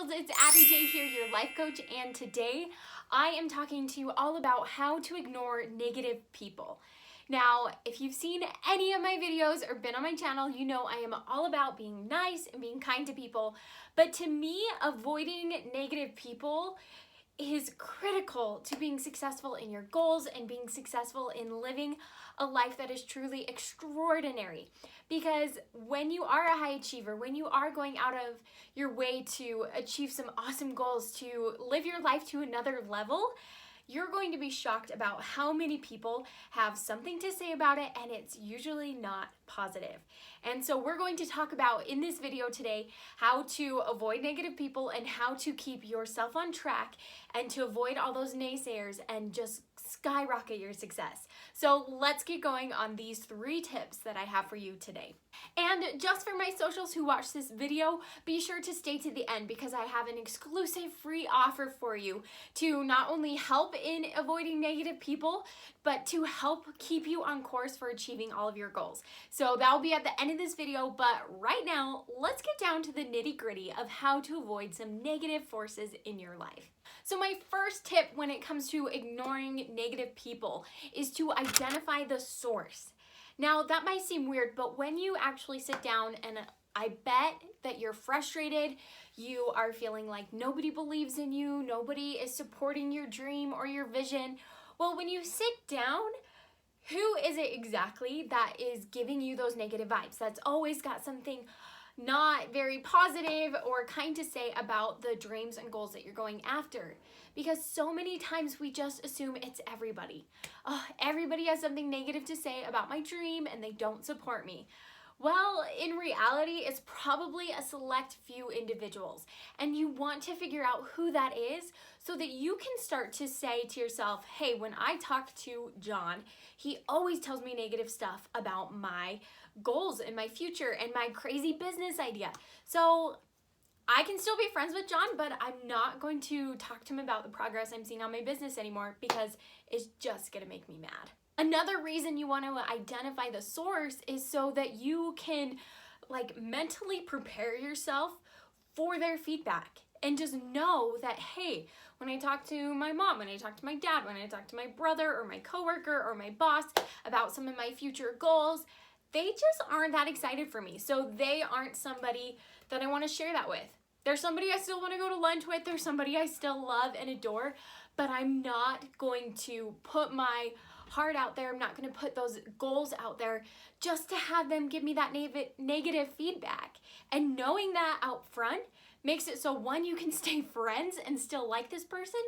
Untitled, it's Abbi J here, your life coach, and today I am talking to you all about how to ignore negative people. Now, if you've seen any of my videos or been on my channel, you know I am all about being nice and being kind to people, but to me, avoiding negative people is critical to being successful in your goals and being successful in living a life that is truly extraordinary. Because when you are a high achiever, when you are going out of your way to achieve some awesome goals, to live your life to another level, you're going to be shocked about how many people have something to say about it, and it's usually not positive. And so we're going to talk about in this video today how to avoid negative people and how to keep yourself on track and to avoid all those naysayers and just skyrocket your success. So let's get going on these 3 tips that I have for you today. And just for my socials who watch this video, be sure to stay to the end because I have an exclusive free offer for you to not only help in avoiding negative people, but to help keep you on course for achieving all of your goals. So that will be at the end of this video, but right now, let's get down to the nitty-gritty of how to avoid some negative forces in your life. So my first tip when it comes to ignoring negative people is to identify the source. Now, that might seem weird, but when you actually sit down and I bet that you're frustrated, you are feeling like nobody believes in you, nobody is supporting your dream or your vision. Well, when you sit down, who is it exactly that is giving you those negative vibes? That's always got something not very positive or kind to say about the dreams and goals that you're going after. Because so many times we just assume it's everybody. Oh, everybody has something negative to say about my dream and they don't support me. Well, in reality, it's probably a select few individuals, and you want to figure out who that is so that you can start to say to yourself, hey, when I talk to John, he always tells me negative stuff about my goals and my future and my crazy business idea. So I can still be friends with John, but I'm not going to talk to him about the progress I'm seeing on my business anymore because it's just gonna make me mad. Another reason you want to identify the source is so that you can mentally prepare yourself for their feedback and just know that, hey, when I talk to my mom, when I talk to my dad, when I talk to my brother or my coworker or my boss about some of my future goals, they just aren't that excited for me. So they aren't somebody that I want to share that with. There's somebody I still want to go to lunch with. There's somebody I still love and adore, but I'm not going to put my heart out there. I'm not going to put those goals out there just to have them give me that negative feedback. And knowing that out front makes it so 1, you can stay friends and still like this person,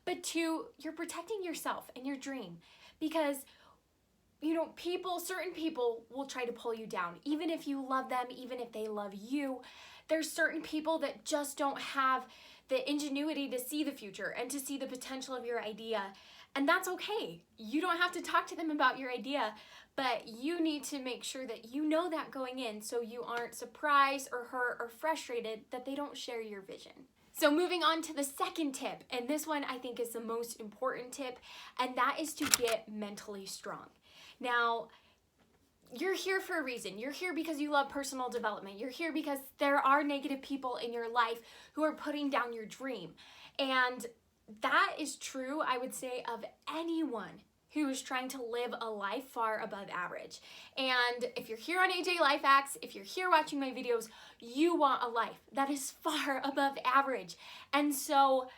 but 2, you're protecting yourself and your dream because certain people will try to pull you down. Even if you love them, even if they love you, there's certain people that just don't have the ingenuity to see the future and to see the potential of your idea. And that's okay. You don't have to talk to them about your idea, but you need to make sure that you know that going in so you aren't surprised or hurt or frustrated that they don't share your vision. So moving on to the second tip, and this one I think is the most important tip, and that is to get mentally strong. Now, you're here for a reason. You're here because you love personal development. You're here because there are negative people in your life who are putting down your dream. And that is true, I would say, of anyone who is trying to live a life far above average. And if you're here on AJ Life Hacks, if you're here watching my videos, you want a life that is far above average. And so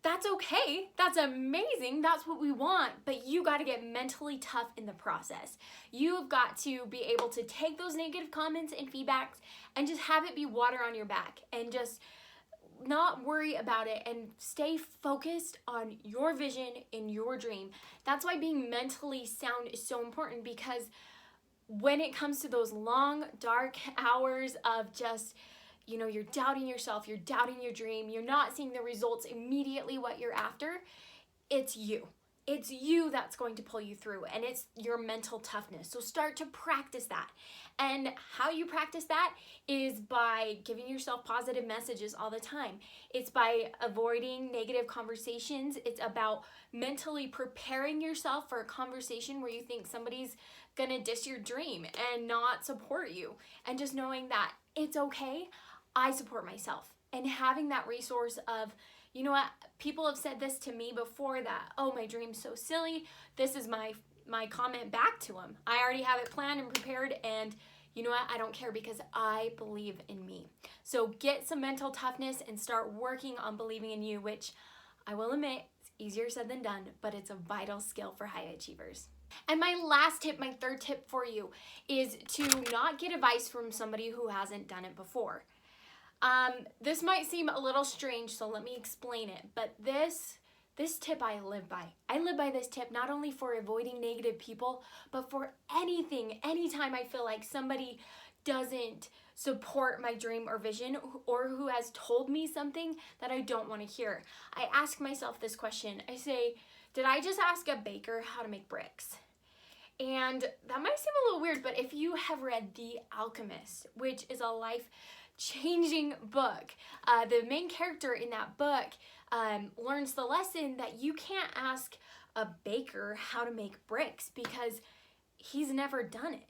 that's okay, that's amazing, that's what we want, but you got to get mentally tough in the process. You've got to be able to take those negative comments and feedbacks and just have it be water on your back and just not worry about it and stay focused on your vision and your dream. That's why being mentally sound is so important, because when it comes to those long, dark hours of just you're doubting yourself, you're doubting your dream, you're not seeing the results immediately what you're after, it's you. It's you that's going to pull you through, and it's your mental toughness. So start to practice that. And how you practice that is by giving yourself positive messages all the time. It's by avoiding negative conversations. It's about mentally preparing yourself for a conversation where you think somebody's gonna diss your dream and not support you. And just knowing that it's okay. I support myself. and having that resource of, you know what, people have said this to me before that, oh, my dream's so silly. This is my comment back to them. I already have it planned and prepared, and you know what, I don't care because I believe in me. So get some mental toughness and start working on believing in you, which I will admit, it's easier said than done, but it's a vital skill for high achievers. And my last tip, my third tip for you, is to not get advice from somebody who hasn't done it before. This might seem a little strange, so let me explain it, but this tip I live by. I live by this tip not only for avoiding negative people, but for anytime I feel like somebody doesn't support my dream or vision, or who has told me something that I don't want to hear. I ask myself this question. I say, did I just ask a baker how to make bricks? And that might seem a little weird, but if you have read The Alchemist, which is a life-changing book, the main character in that book learns the lesson that you can't ask a baker how to make bricks because he's never done it.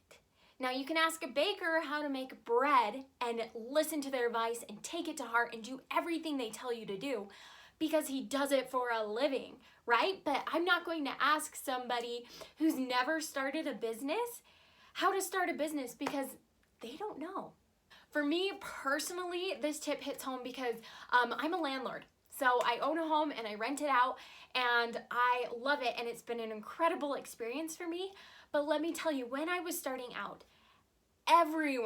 Now, you can ask a baker how to make bread and listen to their advice and take it to heart and do everything they tell you to do because he does it for a living, right? But I'm not going to ask somebody who's never started a business how to start a business because they don't know. For me personally, this tip hits home because I'm a landlord. So I own a home and I rent it out and I love it, and it's been an incredible experience for me. But let me tell you, when I was starting out, every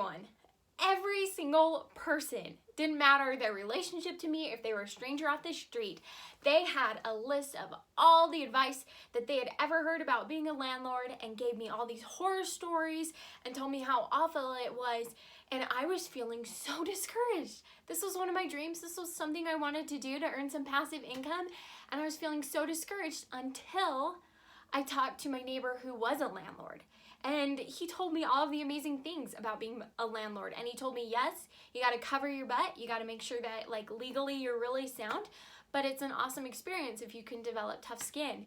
single person, didn't matter their relationship to me, if they were a stranger off the street, they had a list of all the advice that they had ever heard about being a landlord and gave me all these horror stories and told me how awful it was. And I was feeling so discouraged. This was one of my dreams. This was something I wanted to do to earn some passive income. And I was feeling so discouraged until I talked to my neighbor who was a landlord. And he told me all of the amazing things about being a landlord. And he told me, yes, you got to cover your butt. You got to make sure that like legally you're really sound. But it's an awesome experience if you can develop tough skin.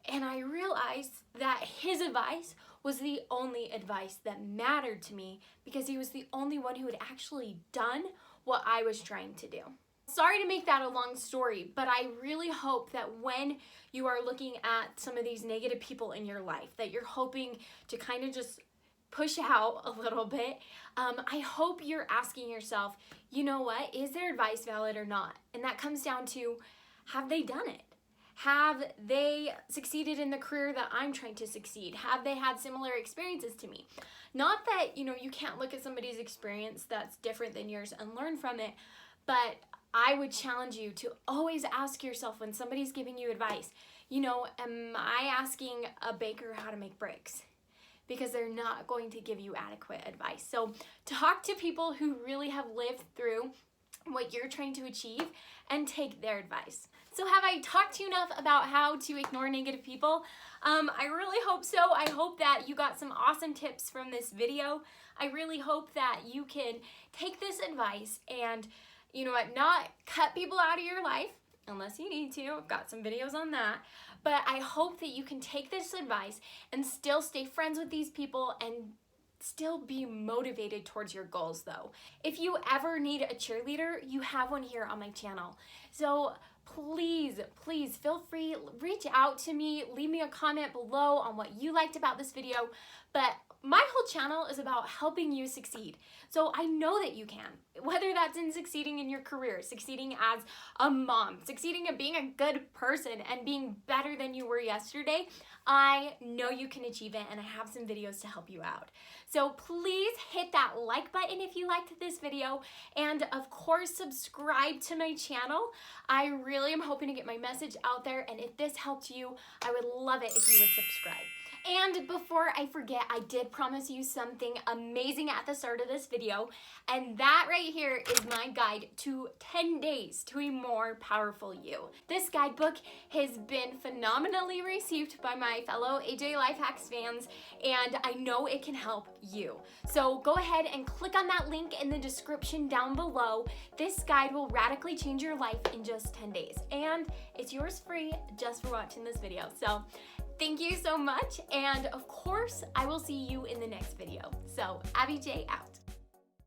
And I realized that his advice was the only advice that mattered to me because he was the only one who had actually done what I was trying to do. Sorry to make that a long story, but I really hope that when you are looking at some of these negative people in your life that you're hoping to kind of just push out a little bit, I hope you're asking yourself, you know what, is their advice valid or not? And that comes down to, have they done it? Have they succeeded in the career that I'm trying to succeed? Have they had similar experiences to me? Not that, you can't look at somebody's experience that's different than yours and learn from it, but I would challenge you to always ask yourself when somebody's giving you advice, am I asking a baker how to make bricks? Because they're not going to give you adequate advice. So talk to people who really have lived through what you're trying to achieve and take their advice. So have I talked to you enough about how to ignore negative people? I really hope so. I hope that you got some awesome tips from this video. I really hope that you can take this advice and, not cut people out of your life unless you need to. I've got some videos on that. But I hope that you can take this advice and still stay friends with these people and still be motivated towards your goals though. If you ever need a cheerleader, you have one here on my channel. So please feel free, reach out to me, leave me a comment below on what you liked about this video. But my whole channel is about helping you succeed. So I know that you can, whether that's in succeeding in your career, succeeding as a mom, succeeding at being a good person and being better than you were yesterday. I know you can achieve it, and I have some videos to help you out. So please hit that like button if you liked this video, and of course subscribe to my channel. I really am hoping to get my message out there, and if this helped you, I would love it if you would subscribe. And before I forget, I did promise you something amazing at the start of this video, and that right here is my guide to 10 days to a more powerful you. This guidebook has been phenomenally received by my fellow AJ Life Hacks fans, and I know it can help you. So go ahead and click on that link in the description down below. This guide will radically change your life in just 10 days, and it's yours free just for watching this video. So thank you so much, and of course, I will see you in the next video. So, Abbi J out.